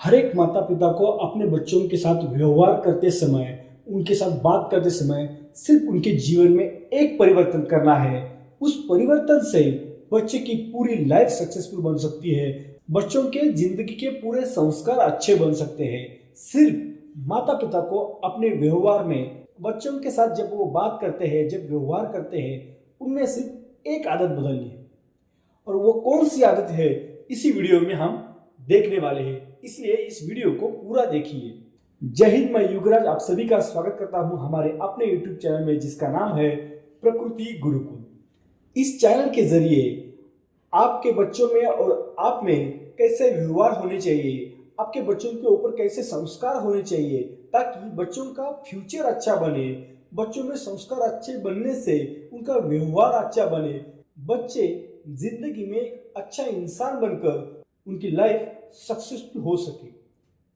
हर एक माता पिता को अपने बच्चों के साथ व्यवहार करते समय, उनके साथ बात करते समय सिर्फ उनके जीवन में एक परिवर्तन करना है। उस परिवर्तन से बच्चे की पूरी लाइफ सक्सेसफुल बन सकती है। बच्चों के जिंदगी के पूरे संस्कार अच्छे बन सकते हैं। सिर्फ माता पिता को अपने व्यवहार में बच्चों के साथ जब वो बात करते हैं, जब व्यवहार करते हैं, उनमें सिर्फ एक आदत बदलनी है। और वो कौन सी आदत है, इसी वीडियो में हम देखने वाले हैं। इसलिए इस वीडियो को पूरा देखिए। जय हिंद, मैं युगराज आप सभी का स्वागत करता हूं हमारे अपने यूट्यूब चैनल में, जिसका नाम है प्रकृति गुरुकुल। इस चैनल के जरिए आपके बच्चों में और आप में कैसे व्यवहार होने चाहिए, आपके बच्चों के ऊपर कैसे संस्कार होने चाहिए, ताकि बच्चों का फ्यूचर अच्छा बने। बच्चों में संस्कार अच्छे बनने से उनका व्यवहार अच्छा बने, बच्चे जिंदगी में एक अच्छा इंसान बनकर उनकी लाइफ सक्सेसफुल हो सके।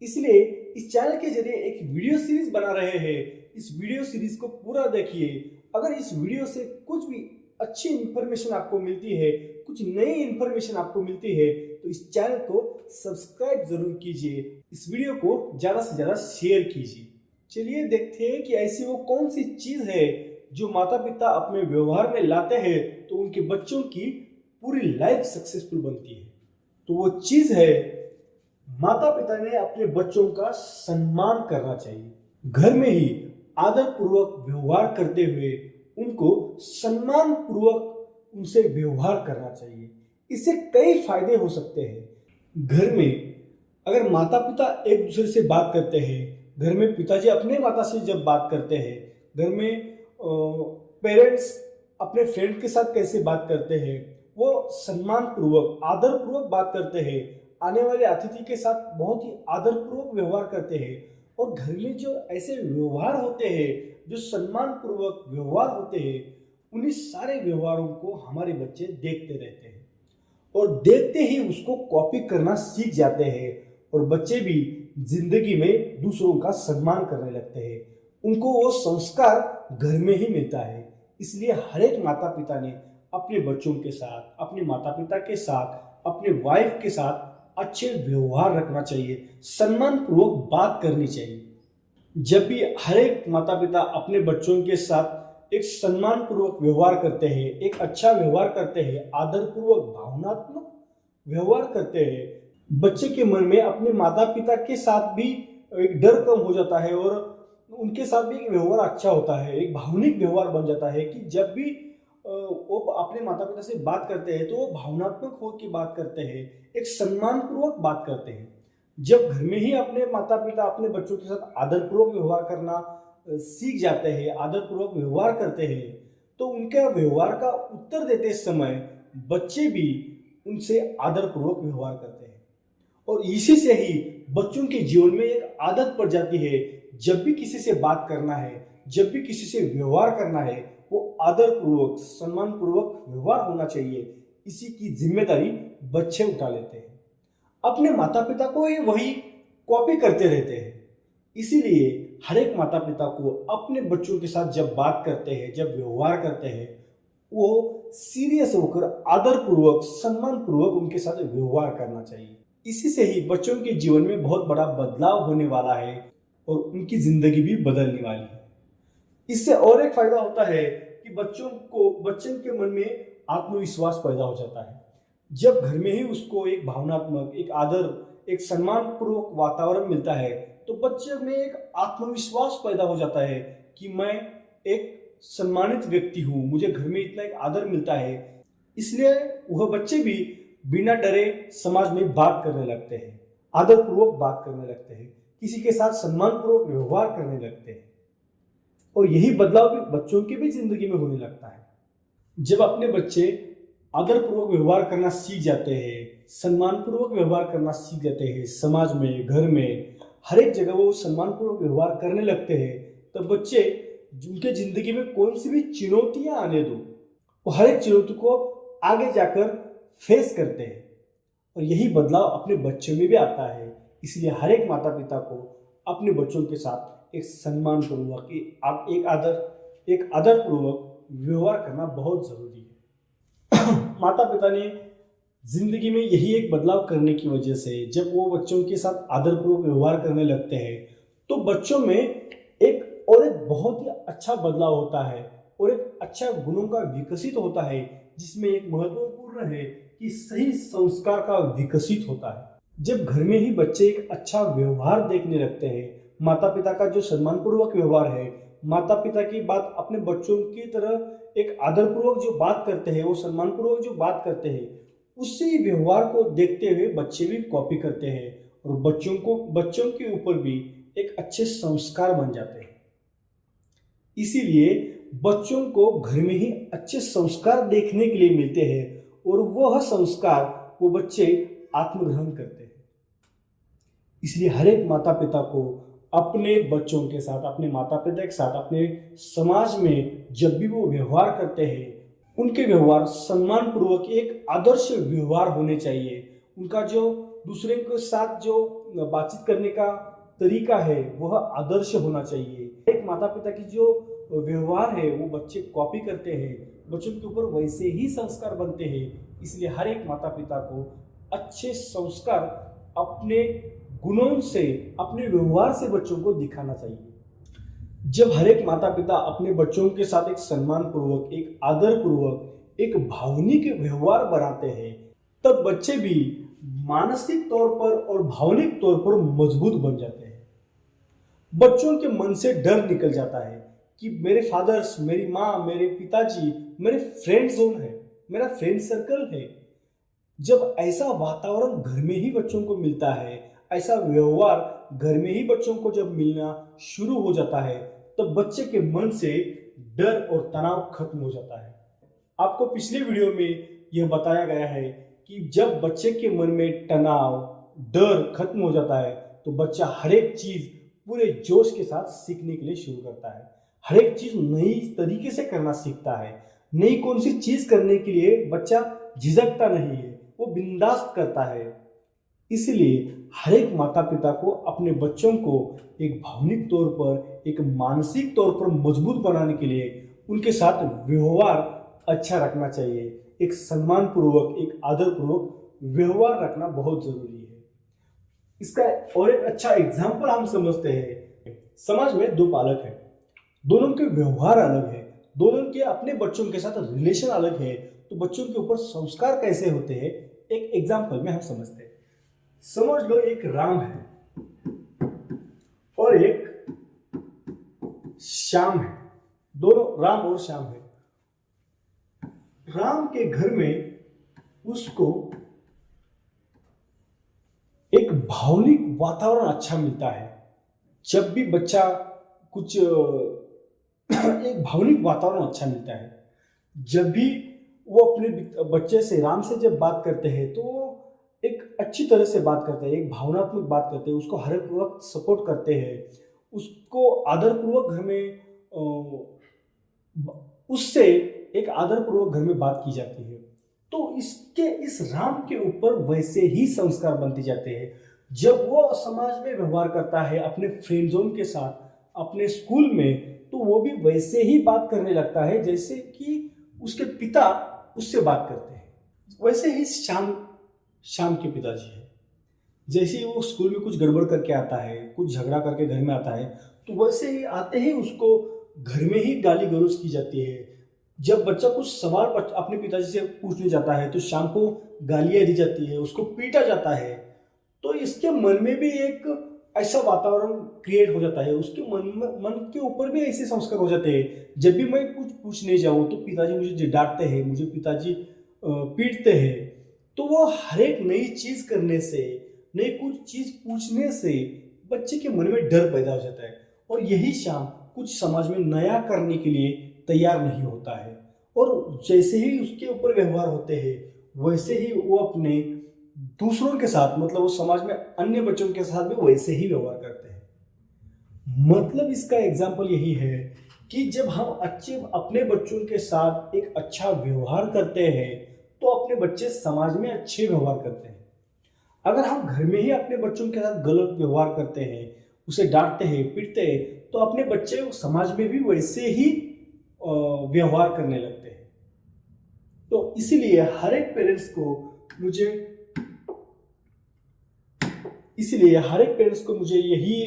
इसलिए इस चैनल के जरिए एक वीडियो सीरीज बना रहे हैं। इस वीडियो सीरीज को पूरा देखिए। अगर इस वीडियो से कुछ भी अच्छी इंफॉर्मेशन आपको मिलती है, कुछ नई इंफॉर्मेशन आपको मिलती है, तो इस चैनल को सब्सक्राइब जरूर कीजिए। इस वीडियो को ज्यादा से ज्यादा शेयर कीजिए। चलिए देखते हैं कि ऐसी वो कौन सी चीज है जो माता पिता अपने व्यवहार में लाते हैं तो उनके बच्चों की पूरी लाइफ सक्सेसफुल बनती है। तो वो चीज है, माता पिता ने अपने बच्चों का सम्मान करना चाहिए। घर में ही आदर पूर्वक व्यवहार करते हुए उनको सम्मान पूर्वक उनसे व्यवहार करना चाहिए। इससे कई फायदे हो सकते हैं। घर में अगर माता पिता एक दूसरे से बात करते हैं, घर में पिताजी अपने माता से जब बात करते हैं, घर में पेरेंट्स अपने फ्रेंड के साथ कैसे बात करते हैं, वो सम्मान पूर्वक आदर पूर्वक बात करते हैं, आने वाले अतिथि के साथ बहुत ही आदर पूर्वक व्यवहार करते हैं। और घर में जो ऐसे व्यवहार होते हैं, जो सम्मान पूर्वक व्यवहार होते हैं, उन्हीं सारे व्यवहारों को हमारे बच्चे देखते रहते हैं और देखते ही उसको कॉपी करना सीख जाते हैं। और बच्चे भी जिंदगी में दूसरों का सम्मान करने लगते हैं। उनको वो संस्कार घर में ही मिलता है। इसलिए हर एक माता पिता ने अपने बच्चों के साथ, अपने माता पिता के साथ, अपने वाइफ के साथ अच्छे व्यवहार रखना चाहिए, सम्मान पूर्वक बात करनी चाहिए। जब भी हर एक माता पिता अपने बच्चों के साथ एक सम्मान पूर्वक व्यवहार करते हैं, एक अच्छा व्यवहार करते हैं, आदर पूर्वक भावनात्मक व्यवहार करते हैं, बच्चे के मन में अपने माता पिता के साथ भी एक डर कम हो जाता है और उनके साथ भी एक व्यवहार अच्छा होता है, एक भावनिक व्यवहार बन जाता है कि जब भी वो अपने माता पिता से बात करते हैं तो वो भावनात्मक होकर बात करते हैं, एक सम्मान पूर्वक बात करते हैं। जब घर में ही अपने माता पिता अपने बच्चों के साथ आदर पूर्वक व्यवहार करना सीख जाते हैं, आदर पूर्वक व्यवहार करते हैं, तो उनके व्यवहार का उत्तर देते समय बच्चे भी उनसे आदर पूर्वक व्यवहार करते हैं। और इसी से ही बच्चों के जीवन में एक आदत पड़ जाती है, जब भी किसी से बात करना है, जब भी किसी से व्यवहार करना है, वो आदर पूर्वक सम्मान पूर्वक व्यवहार होना चाहिए। इसी की जिम्मेदारी बच्चे उठा लेते हैं। अपने माता पिता को ये वही कॉपी करते रहते हैं। इसीलिए हर एक माता पिता को अपने बच्चों के साथ जब बात करते हैं, जब व्यवहार करते हैं, वो सीरियस होकर आदर पूर्वक सम्मान पूर्वक उनके साथ व्यवहार करना चाहिए। इसी से ही बच्चों के जीवन में बहुत बड़ा बदलाव होने वाला है और उनकी जिंदगी भी बदलने वाली है। इससे और एक फायदा होता है कि बच्चों के मन में आत्मविश्वास पैदा हो जाता है। जब घर में ही उसको एक भावनात्मक, एक आदर, एक सम्मान पूर्वक वातावरण मिलता है, तो बच्चे में एक आत्मविश्वास पैदा हो जाता है कि मैं एक सम्मानित व्यक्ति हूँ, मुझे घर में इतना एक आदर मिलता है। इसलिए वह बच्चे भी बिना डरे समाज में बात करने लगते हैं, आदर पूर्वक बात करने लगते हैं, किसी के साथ सम्मान पूर्वक व्यवहार करने लगते हैं। और यही बदलाव भी बच्चों की भी जिंदगी में होने लगता है। जब अपने बच्चे आदर पूर्वक व्यवहार करना सीख जाते हैं, सम्मान पूर्वक व्यवहार करना सीख जाते हैं, समाज में, घर में, हर एक जगह वो सम्मान पूर्वक व्यवहार करने लगते हैं, तो बच्चे उनके जिंदगी में कौन सी भी चुनौतियां आने दो, वो हर एक चुनौती को आगे जाकर फेस करते हैं। और यही बदलाव अपने बच्चों में भी आता है। इसलिए हर एक माता पिता को अपने बच्चों के साथ एक सम्मान पूर्वक, एक आदर पूर्वक व्यवहार करना बहुत जरूरी है। माता पिता ने जिंदगी में यही एक बदलाव करने की वजह से जब वो बच्चों के साथ आदरपूर्वक व्यवहार करने लगते हैं तो बच्चों में एक बहुत ही अच्छा बदलाव होता है और एक अच्छा गुणों का विकसित होता है, जिसमें एक महत्वपूर्ण है कि सही संस्कार का विकसित होता है। जब घर में ही बच्चे एक अच्छा व्यवहार देखने लगते हैं, माता पिता का जो सम्मानपूर्वक व्यवहार है, माता पिता की बात अपने बच्चों की तरह एक आदरपूर्वक जो बात करते हैं, वो सम्मानपूर्वक जो बात करते हैं, उसी व्यवहार को देखते हुए बच्चे भी कॉपी करते हैं और बच्चों के ऊपर भी एक अच्छे संस्कार बन जाते हैं। इसीलिए बच्चों को घर में ही अच्छे संस्कार देखने के लिए मिलते हैं और वह संस्कार वो बच्चे आत्मग्रहण करते हैं। इसलिए हर एक माता पिता को अपने बच्चों के साथ, अपने माता पिता के साथ, अपने समाज में जब भी वो व्यवहार करते हैं, उनके व्यवहार सम्मान पूर्वक एक आदर्श व्यवहार होने चाहिए। उनका जो दूसरे के साथ जो बातचीत करने का तरीका है वह आदर्श होना चाहिए। एक माता पिता की जो व्यवहार है वो बच्चे कॉपी करते हैं, बच्चों के ऊपर वैसे ही संस्कार बनते हैं। इसलिए हर एक माता पिता को अच्छे संस्कार अपने गुणों से, अपने व्यवहार से बच्चों को दिखाना चाहिए। जब हर एक माता पिता अपने बच्चों के साथ एक सम्मान पूर्वक, एक आदर पूर्वक, एक भावनिक व्यवहार बनाते हैं, तब बच्चे भी मानसिक तौर पर और भावनिक तौर पर मजबूत बन जाते हैं। बच्चों के मन से डर निकल जाता है कि मेरे फादर्स, मेरी माँ, मेरे पिताजी मेरे फ्रेंड जोन है, मेरा फ्रेंड सर्कल है। जब ऐसा वातावरण घर में ही बच्चों को मिलता है, ऐसा व्यवहार घर में ही बच्चों को जब मिलना शुरू हो जाता है, तब बच्चे के मन से डर और तनाव खत्म हो जाता है। आपको पिछले वीडियो में यह बताया गया है कि जब बच्चे के मन में तनाव, डर खत्म हो जाता है तो बच्चा हर एक चीज पूरे जोश के साथ सीखने के लिए शुरू करता है। हर एक चीज नई तरीके से करना सीखता है। नई कौन सी चीज करने के लिए बच्चा झिझकता नहीं है, वो बिंदास करता है। इसलिए हर एक माता पिता को अपने बच्चों को एक भावनिक तौर पर, एक मानसिक तौर पर मजबूत बनाने के लिए उनके साथ व्यवहार अच्छा रखना चाहिए। एक सम्मान पूर्वक, एक आदर पूर्वक व्यवहार रखना बहुत जरूरी है। इसका और एक अच्छा एग्जाम्पल हम समझते हैं। समाज में दो बालक हैं, दोनों के व्यवहार अलग है, दोनों के अपने बच्चों के साथ रिलेशन अलग है, तो बच्चों के ऊपर संस्कार कैसे होते हैं एक एग्जाम्पल में हम समझते हैं। समझ लो एक राम है और एक श्याम है, दोनों राम और श्याम है। राम के घर में उसको एक भावनिक वातावरण अच्छा मिलता है। जब भी बच्चा कुछ एक भावनिक वातावरण अच्छा मिलता है। जब भी वो अपने बच्चे से, राम से जब बात करते हैं तो वो एक अच्छी तरह से बात करते हैं, एक भावनात्मक बात करते हैं, उसको हर एक वक्त सपोर्ट करते हैं, उसको आदरपूर्वक घर में उससे एक आदरपूर्वक घर में बात की जाती है। तो इस राम के ऊपर वैसे ही संस्कार बनते जाते हैं। जब वो समाज में व्यवहार करता है अपने फ्रेंड जोन के साथ, अपने स्कूल में, तो वो भी वैसे ही बात करने लगता है जैसे कि उसके पिता उससे बात करते हैं। वैसे ही श्याम के पिताजी है, जैसे ही वो स्कूल में कुछ गड़बड़ करके आता है, कुछ झगड़ा करके घर में आता है, तो वैसे ही आते ही उसको घर में ही गाली गलौज की जाती है। जब बच्चा कुछ सवाल अपने पिताजी से पूछने जाता है तो श्याम को गालियां दी जाती है, उसको पीटा जाता है। तो इसके मन में भी एक ऐसा वातावरण क्रिएट हो जाता है, उसके मन के ऊपर भी ऐसे संस्कार हो जाते हैं। जब भी मैं कुछ पूछने जाऊं तो पिताजी मुझे डांटते हैं, मुझे पिताजी पीटते हैं। तो वो हर एक नई चीज करने से, नई कुछ चीज पूछने से बच्चे के मन में डर पैदा हो जाता है और यही श्याम कुछ समाज में नया करने के लिए तैयार नहीं होता है। और जैसे ही उसके ऊपर व्यवहार होते हैं वैसे ही वो अपने दूसरों के साथ, मतलब वो समाज में अन्य बच्चों के साथ भी वैसे ही व्यवहार करते हैं। मतलब इसका एग्जाम्पल यही है कि जब हम अपने बच्चों के साथ एक अच्छा व्यवहार करते हैं तो अपने बच्चे समाज में अच्छे व्यवहार करते हैं। अगर हम घर में ही अपने बच्चों के साथ गलत व्यवहार करते हैं, उसे डांटते हैं, पीटते हैं, तो अपने बच्चे समाज में भी वैसे ही व्यवहार करने लगते हैं। तो इसीलिए हर एक पेरेंट्स को मुझे इसलिए हर एक पेरेंट्स को मुझे यही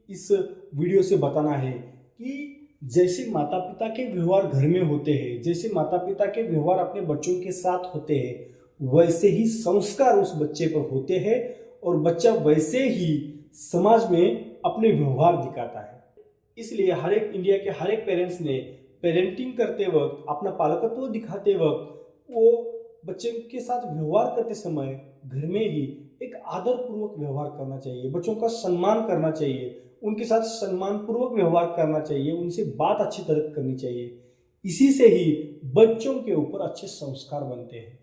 इस वीडियो से बताना है कि जैसे माता पिता के व्यवहार घर में होते हैं, जैसे माता पिता के व्यवहार अपने बच्चों के साथ होते हैं, वैसे ही संस्कार उस बच्चे पर होते हैं और बच्चा वैसे ही समाज में अपने व्यवहार दिखाता है। इसलिए हर एक इंडिया के हर एक पेरेंट्स ने पेरेंटिंग करते वक्त, अपना पालकत्व दिखाते वक्त, वो बच्चे के साथ व्यवहार करते समय घर में ही एक आदर पूर्वक व्यवहार करना चाहिए, बच्चों का सम्मान करना चाहिए, उनके साथ सम्मान पूर्वक व्यवहार करना चाहिए, उनसे बात अच्छी तरह करनी चाहिए। इसी से ही बच्चों के ऊपर अच्छे संस्कार बनते हैं।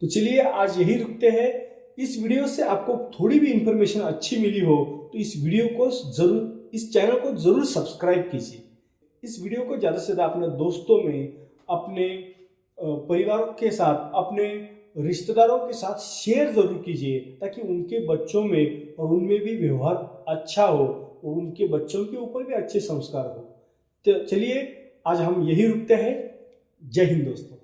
तो चलिए आज यही रुकते हैं। इस वीडियो से आपको थोड़ी भी इंफॉर्मेशन अच्छी मिली हो तो इस वीडियो को जरूर, इस चैनल को जरूर सब्सक्राइब कीजिए। इस वीडियो को ज़्यादा से ज़्यादा अपने दोस्तों में, अपने परिवार के साथ, अपने रिश्तेदारों के साथ शेयर जरूर कीजिए ताकि उनके बच्चों में और उनमें भी व्यवहार अच्छा हो और उनके बच्चों के ऊपर भी अच्छे संस्कार हो। तो चलिए आज हम यही रुकते हैं। जय हिंद दोस्तों।